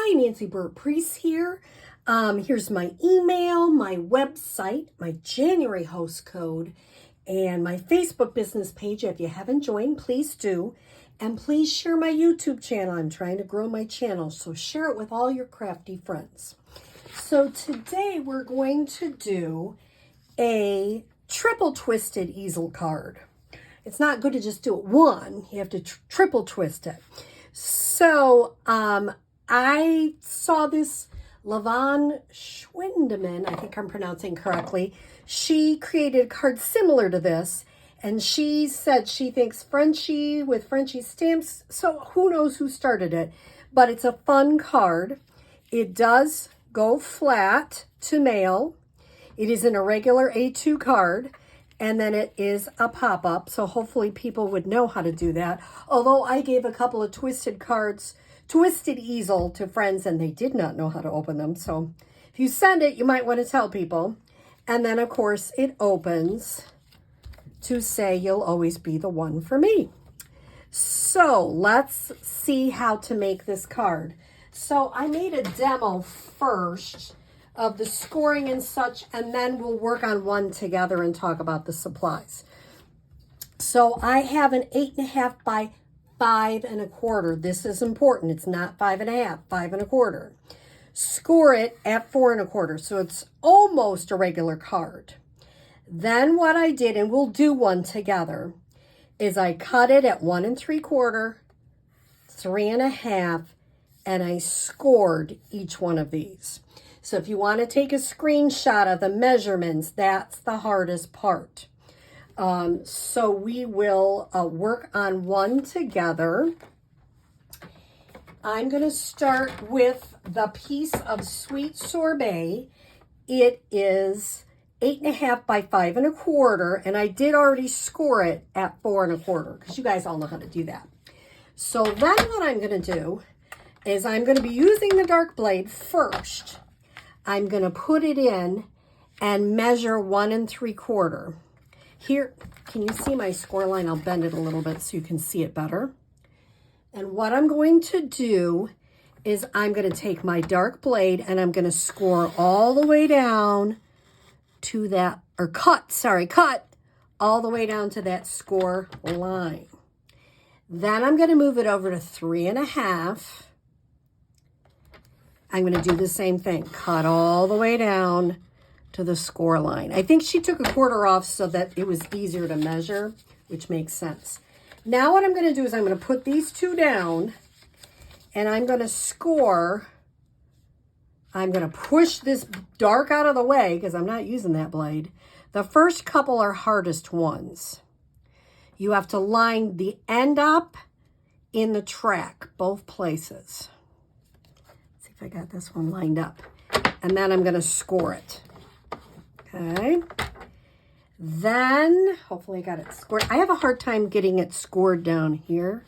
Hi, Nancy Burt-Preece here. Here's my email, my website, my January host code, and my Facebook business page. If you haven't joined, please do. And please share my YouTube channel. I'm trying to grow my channel, so share it with all your crafty friends. So today we're going to do a triple twisted easel card. It's not good to just do it one. You have to triple twist it. So I saw this Lavonne Schwindeman, I think I'm pronouncing correctly. She created a card similar to this, and she said she thinks Frenchie with Frenchie stamps, so who knows who started it, but it's a fun card. It does go flat to mail. It is an irregular A2 card, and then it is a pop-up, so hopefully people would know how to do that. Although I gave a couple of twisted cards, Twisted Easel, to friends, and they did not know how to open them. So if you send it, you might want to tell people. And then, of course, it opens to say you'll always be the one for me. So let's see how to make this card. So I made a demo first of the scoring and such, and then we'll work on one together and talk about the supplies. So I have an 8.5 by 5 1/4. This is important. It's not 5 1/2, 5 1/4. Score it at 4 1/4. So it's almost a regular card. Then what I did, and we'll do one together, is I cut it at 1 3/4, 3 1/2, and I scored each one of these. So if you want to take a screenshot of the measurements, that's the hardest part. So we will work on one together. I'm going to start with the piece of sweet sorbet. It is 8.5 by 5 1/4, and I did already score it at 4 1/4 because you guys all know how to do that. So then what I'm going to do is I'm going to be using the dark blade first. I'm going to put it in and measure 1 3/4. Here, can you see my score line? I'll bend it a little bit so you can see it better. And what I'm going to do is I'm going to take my dark blade and I'm going to score all the way down to that, or cut all the way down to that score line. Then I'm going to move it over to 3 1/2. I'm going to do the same thing, cut all the way down to the score line. I think she took 1/4 off so that it was easier to measure, which makes sense. Now what I'm going to do is I'm going to put these two down and I'm going to score. I'm going to push this dark out of the way because I'm not using that blade. The first couple are hardest ones. You have to line the end up in the track, both places. Let's see if I got this one lined up. And then I'm going to score it. Okay, then hopefully I got it scored. I have a hard time getting it scored down here.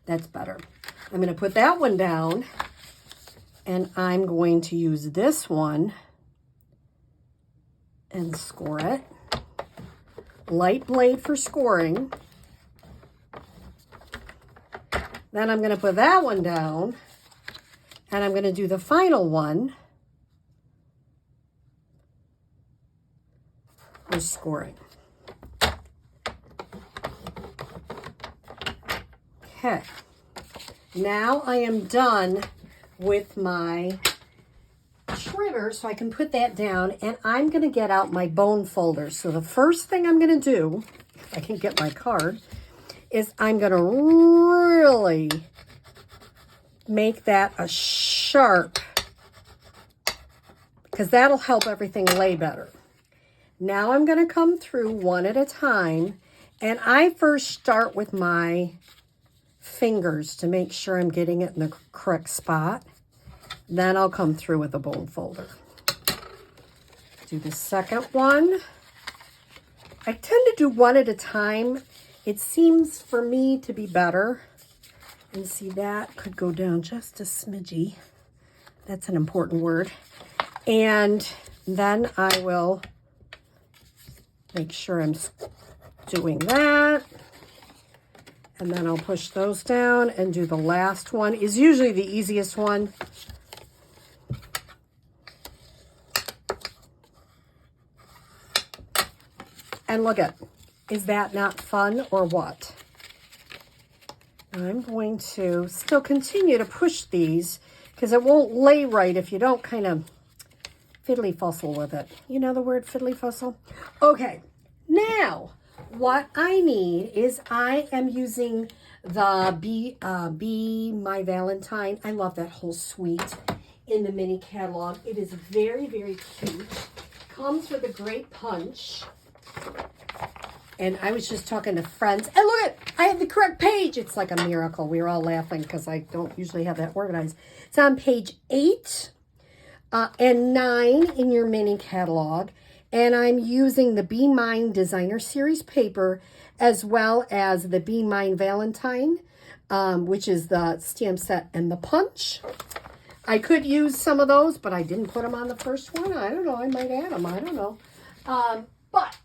That's better. I'm going to put that one down, and I'm going to use this one and score it. Light blade for scoring. Then I'm going to put that one down, and I'm going to do the final one for scoring. Okay, now I am done with my trimmer, so I can put that down, and I'm going to get out my bone folder. So the first thing I'm going to do, if I can get my card, is I'm going to really make that a sharp, because that'll help everything lay better. Now I'm going to come through one at a time, and I first start with my fingers to make sure I'm getting it in the correct spot. Then I'll come through with a bone folder. Do the second one. I tend to do one at a time. It seems for me to be better. And see, that could go down just a smidgy. That's an important word. And then I will make sure I'm doing that. And then I'll push those down and do the last one. Is usually the easiest one. And look at, is that not fun or what? I'm going to still continue to push these because it won't lay right if you don't kind of fiddly fussle with it. You know the word fiddly fussle? Okay, now what I need is I am using the Be My Valentine. I love that whole suite in the mini catalog. It is very, very cute. Comes with a great punch. And I was just talking to friends, and look at, I have the correct page. It's like a miracle. We were all laughing because I don't usually have that organized. It's on page 8 and 9 in your mini catalog. And I'm using the Be Mine Designer Series paper as well as the Be Mine Valentine, which is the stamp set and the punch. I could use some of those, but I didn't put them on the first one. I don't know. I might add them. I don't know. But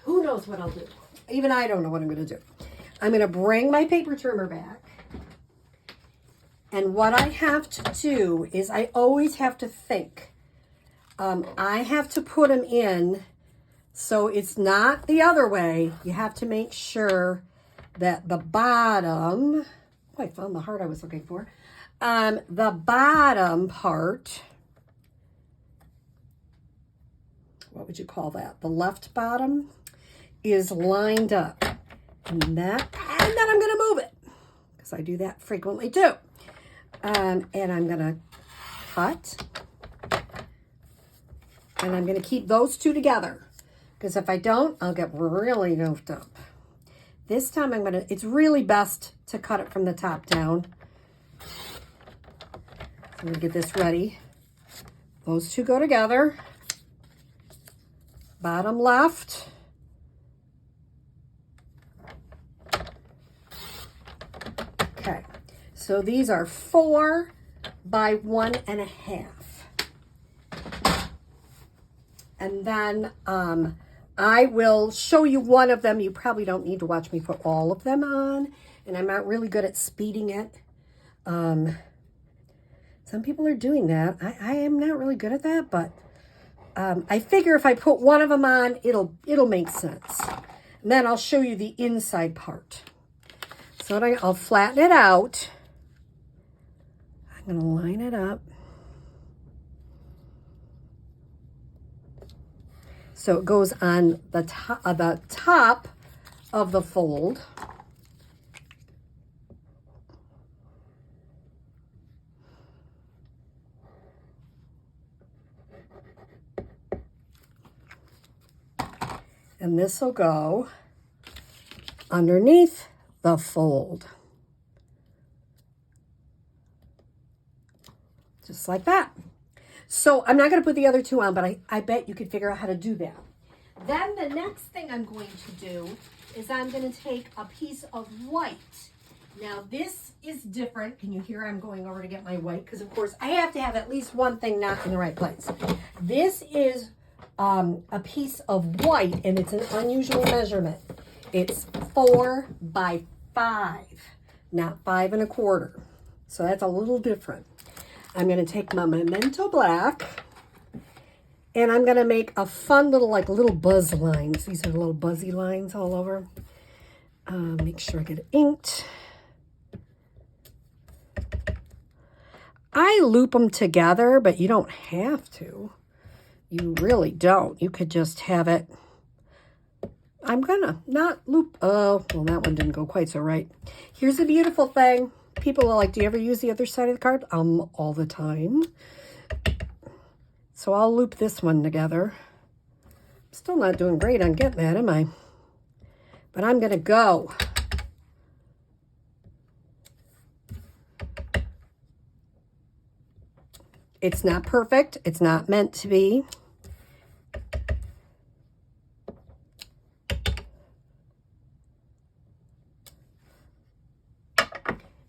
who knows what I'll do? Even I don't know what I'm going to do. I'm going to bring my paper trimmer back. And what I have to do is I always have to think. I have to put them in so it's not the other way. You have to make sure that the bottom, oh, I found the heart I was looking for. The bottom part, what would you call that? The left bottom is lined up. And then I'm going to move it because I do that frequently too. And I'm going to cut. And I'm going to keep those two together because if I don't, I'll get really goofed up. This time it's really best to cut it from the top down. So I'm going to get this ready. Those two go together. Bottom left. Okay, so these are 4 by 1.5. And then I will show you one of them. You probably don't need to watch me put all of them on. And I'm not really good at speeding it. Some people are doing that. I am not really good at that, but I figure if I put one of them on, it'll make sense. And then I'll show you the inside part. So I'll flatten it out. I'm going to line it up. So it goes on the top of the fold. And this will go underneath the fold. Just like that. So I'm not going to put the other two on, but I bet you could figure out how to do that. Then the next thing I'm going to do is I'm going to take a piece of white. Now this is different. Can you hear I'm going over to get my white? Because of course I have to have at least one thing not in the right place. This is a piece of white and it's an unusual measurement. It's 4 by 5, not 5 1/4. So that's a little different. I'm going to take my Memento Black and I'm going to make a fun little buzz lines. These are little buzzy lines all over. Make sure I get it inked. I loop them together, but you don't have to. You really don't. You could just have it. I'm going to not loop. Oh, well, that one didn't go quite so right. Here's a beautiful thing. People are like, do you ever use the other side of the card? All the time. So I'll loop this one together. Still not doing great on getting that, am I? But I'm going to go. It's not perfect. It's not meant to be.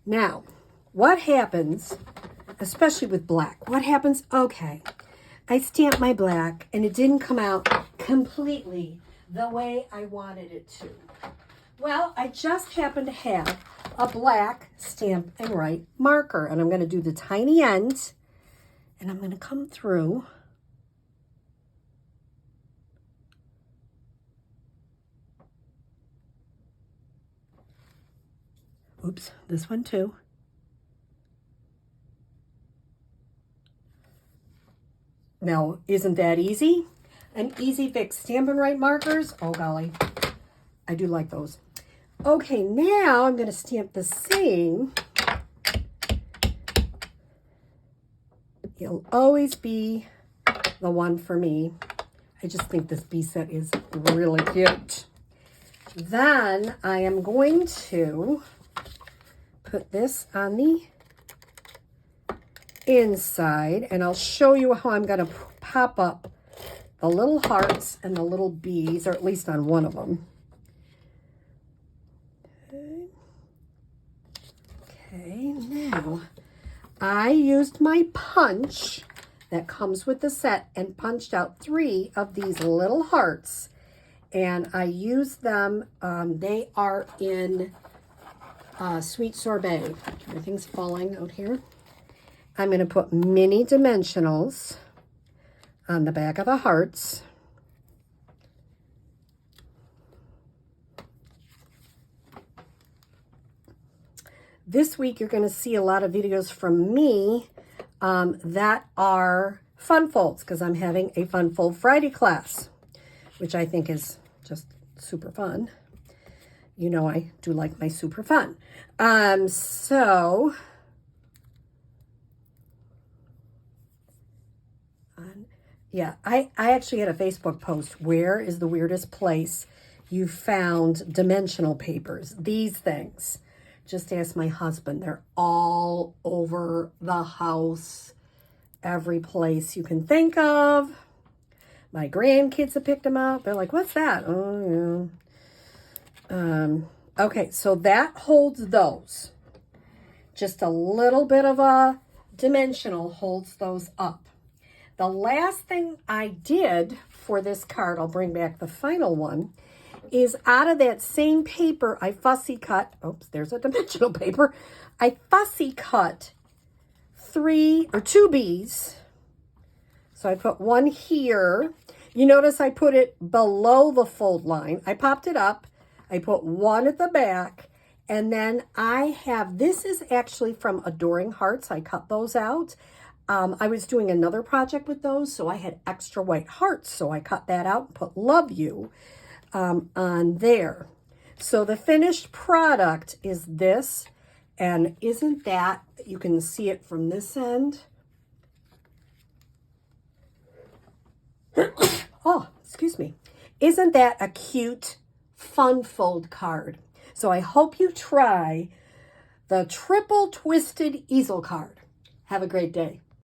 Now, what happens, especially with black, what happens? Okay, I stamped my black and it didn't come out completely the way I wanted it to. Well, I just happen to have a black Stamp and Write marker, and I'm going to do the tiny end, and I'm going to come through. Oops, this one too. Now, isn't that easy? An easy fix. Stampin' Write markers. Oh, golly. I do like those. Okay, now I'm going to stamp the same. You'll always be the one for me. I just think this bee set is really cute. Then I am going to put this on the inside, and I'll show you how I'm going to pop up the little hearts and the little bees, or at least on one of them. Okay, now I used my punch that comes with the set and punched out 3 of these little hearts, and I used them. They are in Sweet Sorbet. Everything's falling out here. I'm going to put mini dimensionals on the back of the hearts. This week you're going to see a lot of videos from me that are fun folds, because I'm having a Fun Fold Friday class, which I think is just super fun. You know, I do like my super fun. Yeah, I actually had a Facebook post, where is the weirdest place you found dimensional papers? These things. Just ask my husband. They're all over the house, every place you can think of. My grandkids have picked them up. They're like, what's that? Oh, yeah. Okay, so that holds those. Just a little bit of a dimensional holds those up. The last thing I did for this card, I'll bring back the final one, is out of that same paper, I fussy cut, oops, there's a dimensional paper. I fussy cut 2 bees. So I put one here. You notice I put it below the fold line. I popped it up. I put one at the back. And then I have, this is actually from Adoring Hearts. I cut those out. I was doing another project with those, so I had extra white hearts. So I cut that out and put Love You on there. So the finished product is this. And isn't that, you can see it from this end. Oh, excuse me. Isn't that a cute, fun fold card? So I hope you try the triple twisted easel card. Have a great day.